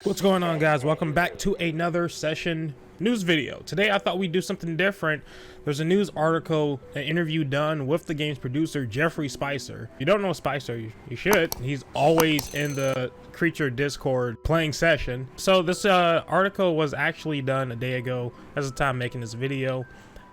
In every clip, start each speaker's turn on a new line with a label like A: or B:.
A: What's going on, guys? Welcome back to another session news video. Today I thought we'd do something different. There's a news article, an interview done with the game's producer Jeffrey Spicer. If you don't know Spicer, you should. He's always in the Creature Discord playing session. So this article was actually done a day ago as the time making this video,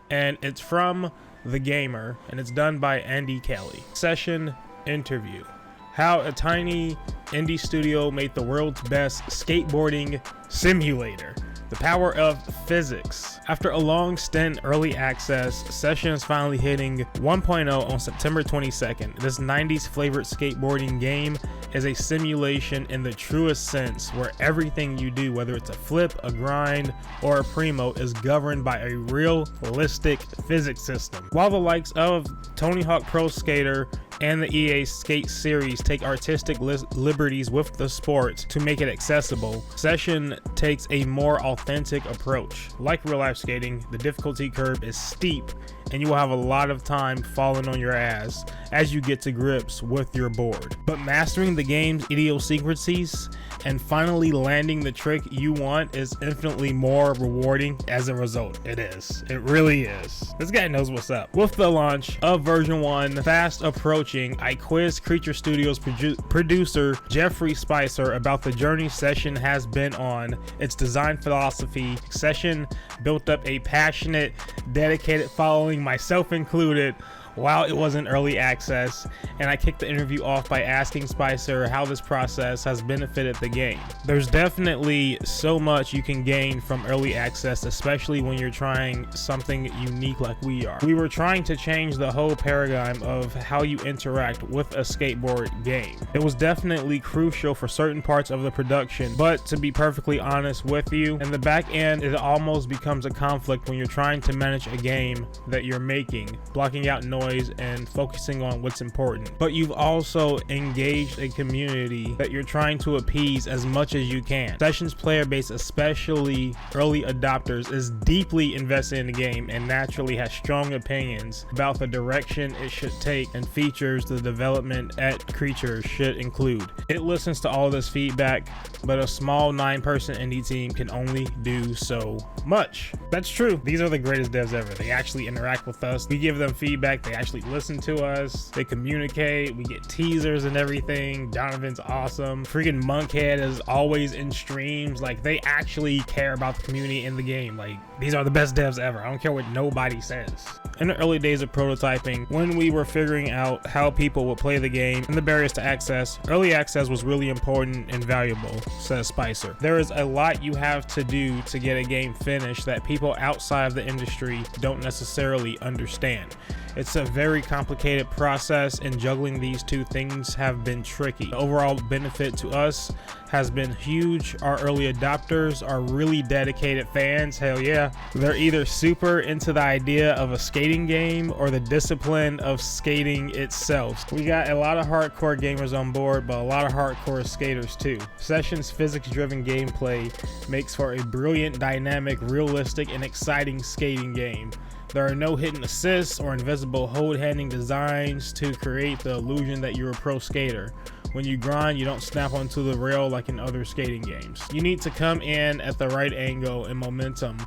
A: and it's from The Gamer, and it's done by Andy Kelly. Session interview: how a tiny indie studio made the world's best skateboarding simulator. The power of physics. After a long stint early access, Session is finally hitting 1.0 on September 22nd. This 90s flavored skateboarding game is a simulation in the truest sense, where everything you do, whether it's a flip, a grind, or a primo, is governed by a realistic physics system. While the likes of Tony Hawk Pro Skater and the EA Skate series take artistic liberties with the sport to make it accessible, Session takes a more authentic approach. Like real life skating, the difficulty curve is steep, and you will have a lot of time falling on your ass as you get to grips with your board. But mastering the game's idiosyncrasies and finally landing the trick you want is infinitely more rewarding as a result. It is. It really is. This guy knows what's up. With the launch of version 1 fast approaching, I quizzed Creature Studios producer Jeffrey Spicer about the journey Session has been on, its design philosophy. Session built up a passionate, dedicated following, myself included, while it was in early access, and I kicked the interview off by asking Spicer how this process has benefited the game. There's definitely so much you can gain from early access, especially when you're trying something unique like we are. We were trying to change the whole paradigm of how you interact with a skateboard game. It was definitely crucial for certain parts of the production, but to be perfectly honest with you, in the back end it almost becomes a conflict when you're trying to manage a game that you're making, blocking out noise and focusing on what's important. But you've also engaged a community that you're trying to appease as much as you can. Session's player base, especially early adopters, is deeply invested in the game and naturally has strong opinions about the direction it should take and features the development at Creature should include. It listens to all this feedback, but a small 9-person indie team can only do so much. That's true. These are the greatest devs ever. They actually interact with us. We give them feedback. They actually listen to us. They communicate. We get teasers and everything. Donovan's awesome. Freaking Monkhead is always in streams. Like, they actually care about the community in the game. Like, these are the best devs ever. I don't care what nobody says. In the early days of prototyping, when we were figuring out how people would play the game and the barriers to access, early access was really important and valuable, says Spicer. There is a lot you have to do to get a game finished that people outside of the industry don't necessarily understand. It's a very complicated process, and juggling these two things have been tricky. The overall benefit to us has been huge. Our early adopters are really dedicated fans. Hell yeah. They're either super into the idea of a skating game or the discipline of skating itself. We got a lot of hardcore gamers on board, but a lot of hardcore skaters too. Session's physics-driven gameplay makes for a brilliant, dynamic, realistic, and exciting skating game. There are no hidden assists or invisible hold-handing designs to create the illusion that you're a pro skater. When you grind, you don't snap onto the rail like in other skating games. You need to come in at the right angle and momentum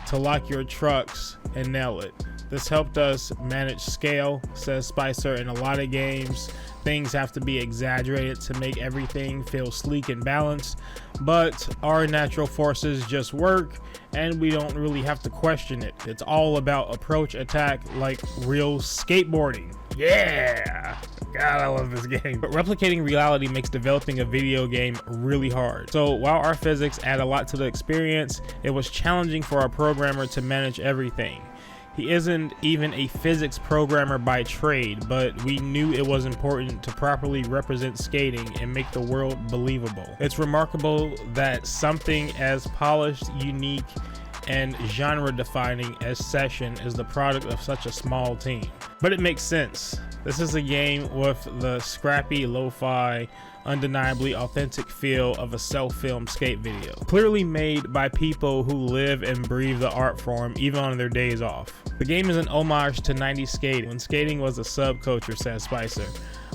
A: to lock your trucks and nail it. This helped us manage scale, says Spicer. In a lot of games, things have to be exaggerated to make everything feel sleek and balanced, but our natural forces just work and we don't really have to question it. It's all about approach, attack, like real skateboarding. Yeah! God, I love this game. But replicating reality makes developing a video game really hard. So while our physics add a lot to the experience, it was challenging for our programmer to manage everything. He isn't even a physics programmer by trade, but we knew it was important to properly represent skating and make the world believable. It's remarkable that something as polished, unique, and genre-defining as Session is the product of such a small team. But it makes sense. This is a game with the scrappy, lo-fi, undeniably authentic feel of a self-filmed skate video, clearly made by people who live and breathe the art form even on their days off. The game is an homage to 90s skating, when skating was a subculture, says Spicer.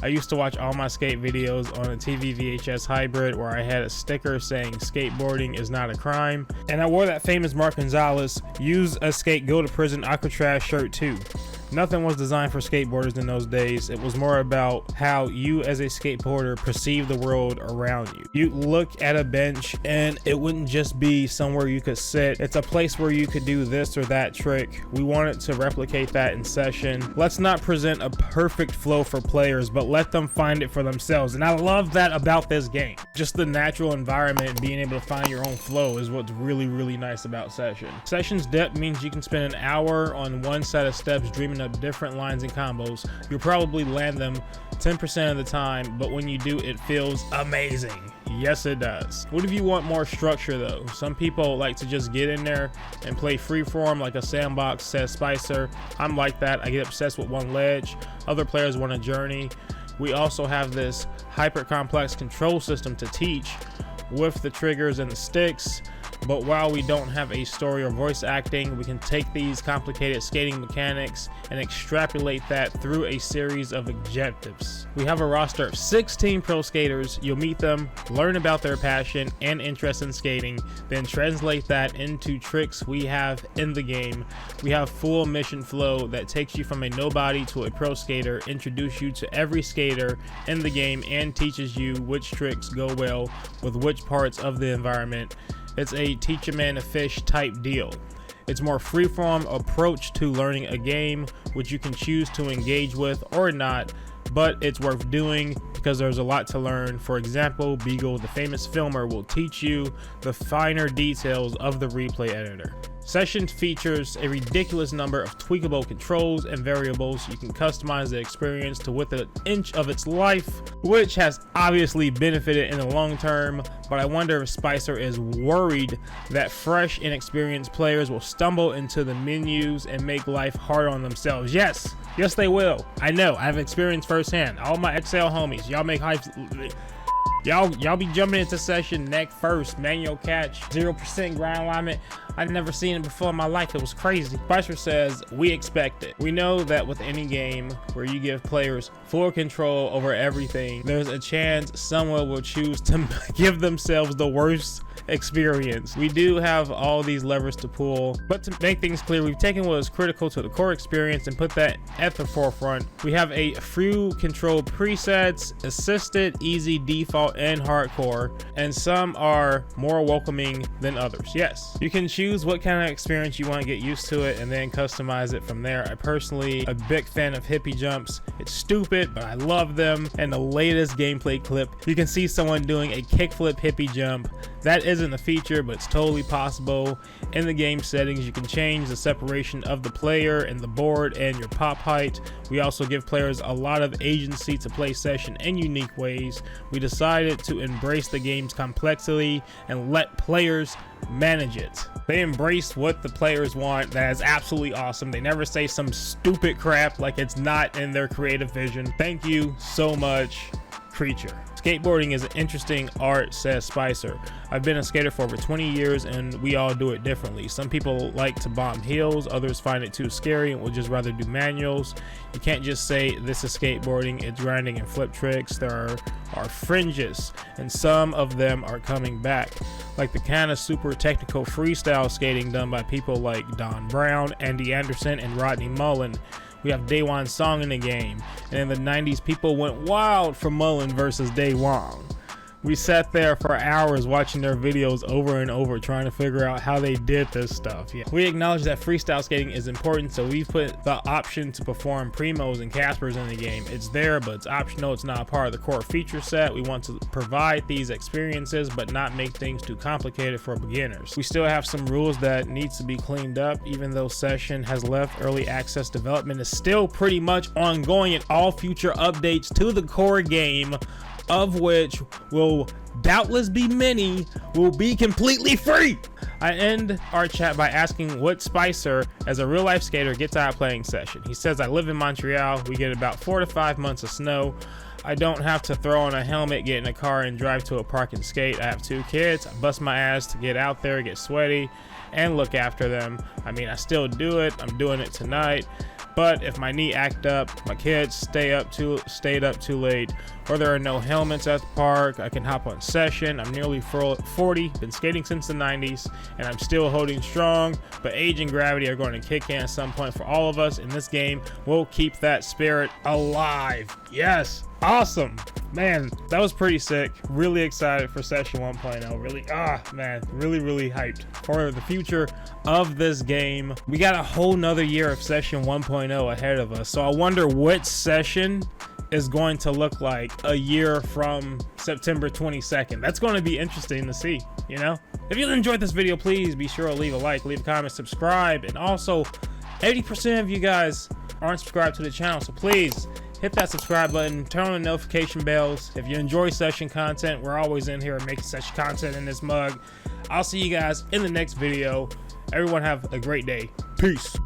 A: I used to watch all my skate videos on a TV VHS hybrid where I had a sticker saying skateboarding is not a crime, and I wore that famous Mark Gonzalez use a skate go to prison Alcatraz shirt too. Nothing was designed for skateboarders in those days. It was more about how you as a skateboarder perceive the world around you. You look at a bench and it wouldn't just be somewhere you could sit. It's a place where you could do this or that trick. We wanted to replicate that in session. Let's not present a perfect flow for players, but let them find it for themselves. And I love that about this game. Just the natural environment and being able to find your own flow is what's really, really nice about session. Session's depth means you can spend an hour on one set of steps dreaming up different lines and combos. You'll probably land them 10% of the time, but when you do, it feels amazing. Yes, it does. What if you want more structure though? Some people like to just get in there and play freeform like a sandbox, says Spicer. I'm like that. I get obsessed with one ledge. Other players want a journey. We also have this hyper complex control system to teach with the triggers and the sticks. But while we don't have a story or voice acting, we can take these complicated skating mechanics and extrapolate that through a series of objectives. We have a roster of 16 pro skaters. You'll meet them, learn about their passion and interest in skating, then translate that into tricks we have in the game. We have full mission flow that takes you from a nobody to a pro skater, introduce you to every skater in the game, and teaches you which tricks go well with which parts of the environment. It's a teach a man to fish type deal. It's more freeform approach to learning a game, which you can choose to engage with or not, but it's worth doing because there's a lot to learn. For example, Beagle, the famous filmer, will teach you the finer details of the replay editor. Session features a ridiculous number of tweakable controls and variables. You can customize the experience to within an inch of its life, which has obviously benefited in the long term, but I wonder if Spicer is worried that fresh, inexperienced players will stumble into the menus and make life hard on themselves. Yes, they will. I know, I've experienced firsthand. All my XL homies, y'all make hype. Y'all be jumping into session neck first, manual catch, 0% grind alignment. I'd never seen it before in my life. It was crazy. Spicer says, we expect it. We know that with any game where you give players full control over everything, there's a chance someone will choose to give themselves the worst experience. We do have all these levers to pull, but to make things clear, we've taken what is critical to the core experience and put that at the forefront. We have a few control presets, assisted, easy, default, and hardcore, and some are more welcoming than others. Yes, you can choose what kind of experience you want to get used to it and then customize it from there. I personally a big fan of hippie jumps. It's stupid, but I love them. And the latest gameplay clip, you can see someone doing a kickflip hippie jump. That isn't a feature, but it's totally possible. In the game settings, you can change the separation of the player and the board and your pop height. We also give players a lot of agency to play session in unique ways. We decided to embrace the game's complexity and let players manage it. They embrace what the players want. That is absolutely awesome. They never say some stupid crap like it's not in their creative vision. Thank you so much, Creature. Skateboarding is an interesting art, says Spicer. I've been a skater for over 20 years and we all do it differently. Some people like to bomb hills, others find it too scary and will just rather do manuals. You can't just say this is skateboarding, it's grinding and flip tricks. There are fringes and some of them are coming back, like the kind of super technical freestyle skating done by people like Don Brown, Andy Anderson, and Rodney Mullen. We have Daewon Song in the game, and in the 90s people went wild for Mullen versus Daewon. We sat there for hours watching their videos over and over trying to figure out how they did this stuff. Yeah. We acknowledge that freestyle skating is important, so we've put the option to perform primos and Caspers in the game. It's there, but it's optional. It's not a part of the core feature set. We want to provide these experiences but not make things too complicated for beginners. We still have some rules that needs to be cleaned up. Even though Session has left early access, development is still pretty much ongoing, and all future updates to the core game, of which will doubtless be many, will be completely free. I end our chat by asking what Spicer, as a real life skater, gets out of playing Session. He says, I live in Montreal. We get about 4 to 5 months of snow. I don't have to throw on a helmet, get in a car, and drive to a park and skate. I have 2 kids. I bust my ass to get out there, get sweaty, and look after them. I mean, I still do it. I'm doing it tonight. But if my knee act up, my kids stayed up too late, or there are no helmets at the park, I can hop on session. I'm nearly 40, been skating since the 90s, and I'm still holding strong. But age and gravity are going to kick in at some point for all of us, and this game will keep that spirit alive. Yes, awesome. Man, that was pretty sick. Really excited for session 1.0. Really really hyped for the future of this game. We got a whole nother year of session 1.0 ahead of us, so I wonder what session is going to look like a year from September 22nd. That's going to be interesting to see, you know? If you enjoyed this video, please be sure to leave a like, leave a comment, subscribe, and also 80% of you guys aren't subscribed to the channel, so please hit that subscribe button, turn on the notification bells. If you enjoy session content, we're always in here making session content in this mug. I'll see you guys in the next video. Everyone have a great day. Peace.